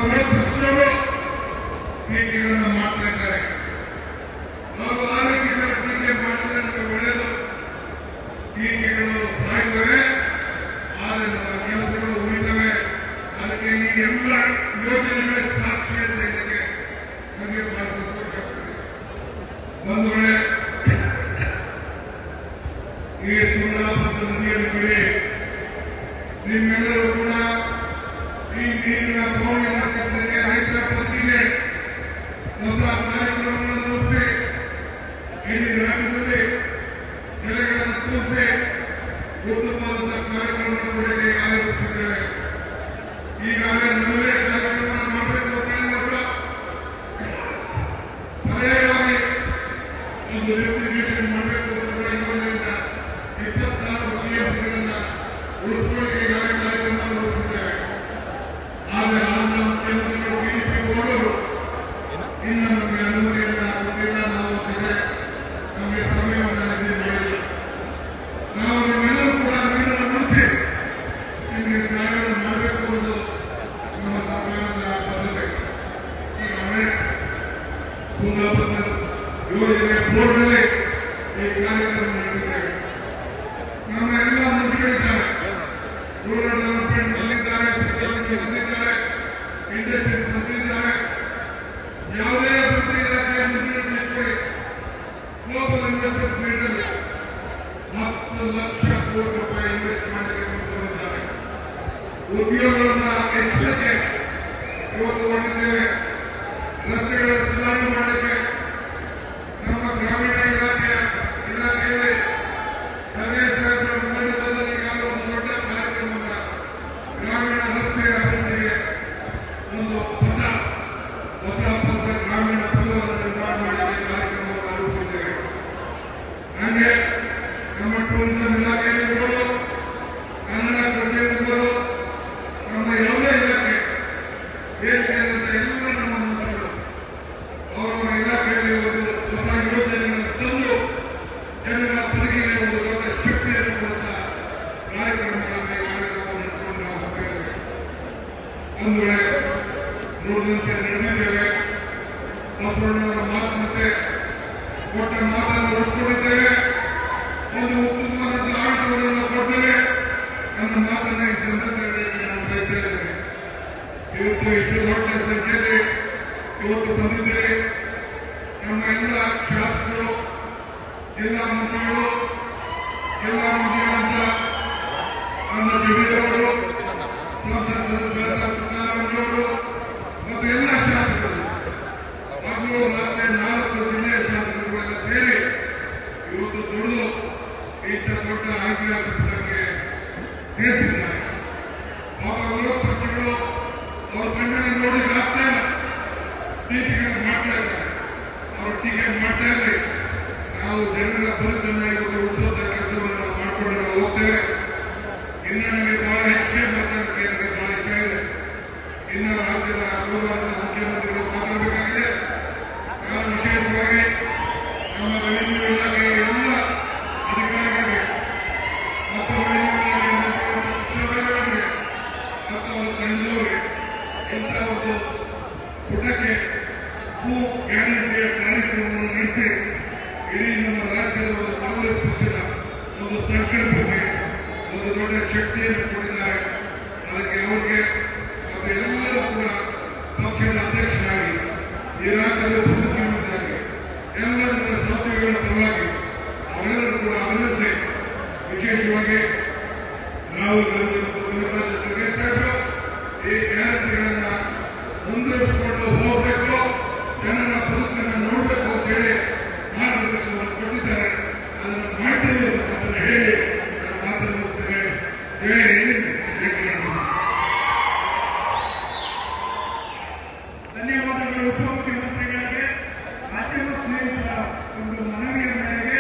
ವಿರೋಧ ಪಕ್ಷದವರು ಟೀಕೆಗಳನ್ನು ಮಾಡ್ತಾ ಇದ್ದಾರೆ. ಅವರು ಆರೋಗ್ಯಕರ ಟೀಕೆ ಮಾಡಿದ್ರೆ ನಮಗೆ ಒಳ್ಳೆಯದು. ಟೀಕೆಗಳು ಸಾಯ್ತವೆ, ಆದರೆ ನಮ್ಮ ಕೆಲಸಗಳು ಉಳಿತವೆ. ಅದಕ್ಕೆ ಈ ಎಲ್ಲ ಯೋಜನೆಗಳ ಸಾಕ್ಷಿ ಅಂತ ಹೇಳಕ್ಕೆ ನನಗೆ ಬಹಳ ಸಂತೋಷ ಆಗ್ತದೆ. ಒಂದು ವೇಳೆ ಈ ತುಂಗಭದ್ರಾ ನದಿಯನ್ನು ಮೀರಿ ನಿಮ್ಮೆಲ್ಲರೂ ಕೂಡ ಈ ನೀರಿನ ಪೌಳಿಯನ್ನು ಕಟ್ಟಲಿಕ್ಕೆ ರೈತರ ಬದುಕಿಗೆ ಹೊಸ ಕಾರ್ಯಕ್ರಮಗಳನ್ನು ರೂಪಿಸಿ ಇಡೀ ರಾಜ್ಯದಲ್ಲಿ ಕೆರೆಗಳನ್ನು ತುಂಬಿಸಿ ಉತ್ತಮವಾದ ಕಾರ್ಯಕ್ರಮ ಕೊಡುಗೆ ಆಯೋಜಿಸಿದ್ದೇವೆ. ಈಗಾಗಲೇ ನಮ್ಮದೇ ಕಾರ್ಯಕ್ರಮವನ್ನು ಮಾಡಬೇಕು ಅಂತ ಹೇಳಿಕೊಂಡು ಪರ್ಯಾಯವಾಗಿ ಒಂದು ರೆಪ್ಲಿಕೇಶನ್ ಮಾಡಬೇಕು ಅಂತ ಕೂಡ ಯೋಜನೆಯಿಂದ 26 ಟಿಎಂಸಿಗಳನ್ನು ಉಳಿಸಿಕೊಳ್ಳಿಕ್ಕೆ ಈಗಾಗಲೇ ಕಾರ್ಯಕ್ರಮವನ್ನು ರೂಪಿಸಿದ್ದೇವೆ. ಆದರೆ ಆಂಧ್ರ ಮುಖ್ಯಮಂತ್ರಿಗಳು ಬಿಜೆಪಿ ಬೋರ್ಡರು ಇನ್ನು ನಮಗೆ ಅನುಮತಿಯನ್ನ ಕೊಟ್ಟಿಲ್ಲ. ನಾವು ಹೋಗ್ತಿದೆ, ನಮಗೆ ಸಮಯವನ್ನು ನಿಗದಿ ಮಾಡಿಲ್ಲ. ನಾವು ನಿಮ್ಮೆಲ್ಲರೂ ಕೂಡ ನೀರನ್ನು ಉಳಿಸಿ ನಿಮಗೆ ಸಹಾಯ ಮಾಡಬೇಕು ಅನ್ನೋದು ನಮ್ಮ ಸರ್ಕಾರದ ಬದ್ಧತೆ. ಈಗಾಗಲೇ ತುಂಗಭದ್ರಾ ಯೋಜನೆ ಬೋರ್ಡ್ನಲ್ಲಿ ಈ ಕಾರ್ಯಕ್ರಮ ನಡೆದಿದ್ದೇವೆ. ನಮ್ಮ ಎಲ್ಲ ಮಂತ್ರಿಗಳಿದ್ದಾರೆ, ರೂರಲ್ ಡೆವಲಪ್ಮೆಂಟ್ ಬಂದಿದ್ದಾರೆ, ಬಂದಿದ್ದಾರೆ, ಇಂಡಸ್ಟ್ರೀಸ್ ಬಂದಿದ್ದಾರೆ. ಯಾವುದೇ ಅಭಿವೃದ್ಧಿ ಇಲಾಖೆಯ ಮಂತ್ರಿಗಳು ತೆಗೆದುಕೊಳ್ಳಿ, ಗ್ಲೋಬಲ್ ಇನ್ವೆಸ್ಟರ್ಸ್ ಮೀಟಲ್ಲಿ 10 ಲಕ್ಷ ಕೋಟಿ ರೂಪಾಯಿ ಇನ್ವೆಸ್ಟ್ ಮಾಡಲಿಕ್ಕೆ ಮುಂದುವರಿದ್ದಾರೆ. ಉದ್ಯೋಗಗಳನ್ನ ಹೆಚ್ಚಿಸಲಿಕ್ಕೆ ಇವತ್ತು ಹೊರಟಿದ್ದೇವೆ. ರಸ್ತೆಗಳ ಸುಧಾರಣೆ ಮಾಡಲಿಕ್ಕೆ ನಮ್ಮ ಗ್ರಾಮೀಣ ಇಲಾಖೆಯಲ್ಲಿ ಖರ್ಗೆ ಸಾಹೇಬರ ಮುನ್ನಡೆದಲ್ಲಿ ಈಗಾಗಲೇ ಒಂದು ದೊಡ್ಡ ಕಾರ್ಯಕ್ರಮದ ಗ್ರಾಮೀಣ ರಸ್ತೆ ಅಭಿವೃದ್ಧಿಗೆ ಒಂದು ಪಥ, ಹೊಸ ಪಥ, ಗ್ರಾಮೀಣ ಪಥವನ್ನು ನಿರ್ಮಾಣ ಮಾಡಲಿಕ್ಕೆ ಕಾರ್ಯಕ್ರಮವನ್ನು ರೂಪಿಸಿದ್ದೇವೆ. ಹಾಗೆ ನಮ್ಮ ಟೂರಿಸಂ ಇಲಾಖೆಯಲ್ಲಿರ್ಬೋದು, ಕನ್ನಡ ಕಚೇರಿರ್ಬೋದು, ನಮ್ಮ ಯಾವುದೇ ಇಲಾಖೆ ಬೇಡಿಕೆಯಾದಂಥ ಎಲ್ಲ ನಮ್ಮ ಮಂತ್ರಿಗಳು ಅವರವರ ಇಲಾಖೆಯಲ್ಲಿ ಒಂದು ಹೊಸ ಯೋಜನೆಗಳನ್ನು ತಂದು ಜನರ ಬದುಕಿಗೆ ಒಂದು ದೊಡ್ಡ ಶಕ್ತಿಯನ್ನು ಕೊಡುತ್ತ ಕಾರ್ಯಕ್ರಮಗಳನ್ನು ಈಗಾಗಲೇ ನಾವು ನಡೆಸಿಕೊಂಡು ನಾವು ಹೋಗ್ತಾ ಇದ್ದೇವೆ. ಒಂದು ವೇಳೆ ನೋಡಿದಂತೆ ನಡೆದಿದ್ದೇವೆ. ಬಸವಣ್ಣವರ ಮಾತಿನಂತೆ ಕೊಟ್ಟ ಮಾತನ್ನು ಉಳಿಸಿಕೊಂಡಿದ್ದೇವೆ. ಒಂದು ಉತ್ತಮವಾದ ಆಡಳಿತವನ್ನು ಕೊಟ್ಟೇವೆ. ನನ್ನ ಮಾತನ್ನು ಈ ಸಂದರ್ಭದಲ್ಲಿ ನಾನು ಬಯಸ್ತಾ ಇದ್ದೇನೆ. ಇವತ್ತು ಇಷ್ಟು ದೊಡ್ಡ ಸಂಖ್ಯೆಯಲ್ಲಿ ಇವತ್ತು ಬಂದಿದ್ದೇವೆ. ನಮ್ಮ ಎಲ್ಲ ಶಾಸಕರು, ಎಲ್ಲ ಮಂತ್ರಿಗಳು, ಎಲ್ಲ ಮಂತ್ರಿಗಳಂತ ನಮ್ಮ ಜಮೀರವರು, ಸಂಸತ್ ಸದಸ್ಯರಾದ ಪುಟ್ಟಾರಂಗವರು ಮತ್ತು ಎಲ್ಲ ಶಾಸಕರು ಹಾಗೂ ರಾತ್ರಿ 4 ಜಿಲ್ಲೆಯ ಶಾಸಕರುಗಳೆಲ್ಲ ಸೇರಿ ಇವತ್ತು ದುಡಿದು ಇಂಥ ದೊಡ್ಡ ಐತಿಹಾಸಿಕ ಪುಟಕ್ಕೆ ಸೇರಿಸಿದ್ದಾರೆ. ಪಾಪ ವಿರೋಧ ಪಕ್ಷಗಳು ಅವ್ರ ಕಣ್ಣಲ್ಲಿ ನೋಡ್ಲಿಕ್ಕೆ ಆಗ್ತಾ ಇಲ್ಲ, ಟೀಕೆಗಳನ್ನು ಮಾಡ್ತಾ ಇದ್ದಾರೆ. ಅವರು ಟೀಕೆ ಮಾಡ್ತಾ ಇರಲಿ, ನಾವು ಜನರ ಬದುಕನ್ನು ಇವತ್ತು ಉಳಿಸುವಂತ ಕೆಲಸವನ್ನು ನಾವು ಮಾಡಿಕೊಂಡು ನಾವು ಹೋಗ್ತೇವೆ. ಇನ್ನು ನನಗೆ ಬಹಳ ಹೆಚ್ಚೆ ಮಾತಾಡೋಕ್ಕೆ ನನಗೆ ಬಹಳ ಇಷ್ಟ ಇದೆ. ಇನ್ನು ರಾಜ್ಯದ ಗೌರವದ ಮುಖ್ಯಮಂತ್ರಿಗಳು ಮಾತಾಡಬೇಕಾಗಿದೆ. ನಾನು ವಿಶೇಷವಾಗಿ ನಮ್ಮ ರೆವಿನ್ಯೂ ಇಲಾಖೆಯ ಎಲ್ಲ ಅಧಿಕಾರಿಗಳಿಗೆ ಮತ್ತು ರೆವಿನ್ಯೂ ಇಲಾಖೆಯ ಮಂತ್ರಿಗಳಾದ ಕೃಷ್ಣಬೈರೇಗೌಡರಿಗೆ ಮತ್ತು ಅವರ ತಂಡದವರಿಗೆ ಇಂಥ ಒಂದು ಪುಟಕ್ಕೆ ಭೂ ಗ್ಯಾರಂಟಿಯ ಕಾರ್ಯಕ್ರಮವನ್ನು ನಡೆಸಿ ಇಡೀ ನಮ್ಮ ರಾಜ್ಯದ ಒಂದು ಕಾಂಗ್ರೆಸ್ ಪಕ್ಷದ ಒಂದು ಸಂಕಲ್ಪಕ್ಕೆ ಒಂದು ದೊಡ್ಡ ಶಕ್ತಿಯನ್ನು ಕೊಟ್ಟಿದ್ದಾರೆ. ಅದಕ್ಕೆ ಅವರಿಗೆ ಮತ್ತು ಎಲ್ಲರೂ ಕೂಡ ಪಕ್ಷದ ಅಧ್ಯಕ್ಷರಾಗಿ, ಈ ರಾಜ್ಯದ ಉಪಮುಖ್ಯಮಂತ್ರಿಯಾಗಿ, ಎಲ್ಲ ನನ್ನ ಸಹೋದ್ಯೋಗಿಗಳ ಪರವಾಗಿ ಅವರೆಲ್ಲರೂ ಕೂಡ ಅಭಿನಂದಿಸಿ, ವಿಶೇಷವಾಗಿ ರಾಹುಲ್ ಗಾಂಧಿ ಮತ್ತು ಮಲ್ಲಿಕಾರ್ಜುನ ಖರ್ಗೆ ಸಾಹೇಬರು ಈ ಗ್ಯಾರಂಟಿಗಳನ್ನ ಮುಂದುವರಿಸಿಕೊಂಡು ಹೋಗಬೇಕು, ಜನರ ಬದುಕನ್ನು ನೋಡಬೇಕು ಅಂತ ಹೇಳಿ ಮಾರ್ಗದರ್ಶನವನ್ನು ಕೊಟ್ಟಿದ್ದಾರೆ. ಅದನ್ನು ಮಾಡ್ತೇವೆ ಅಂತ ಹೇಳಿ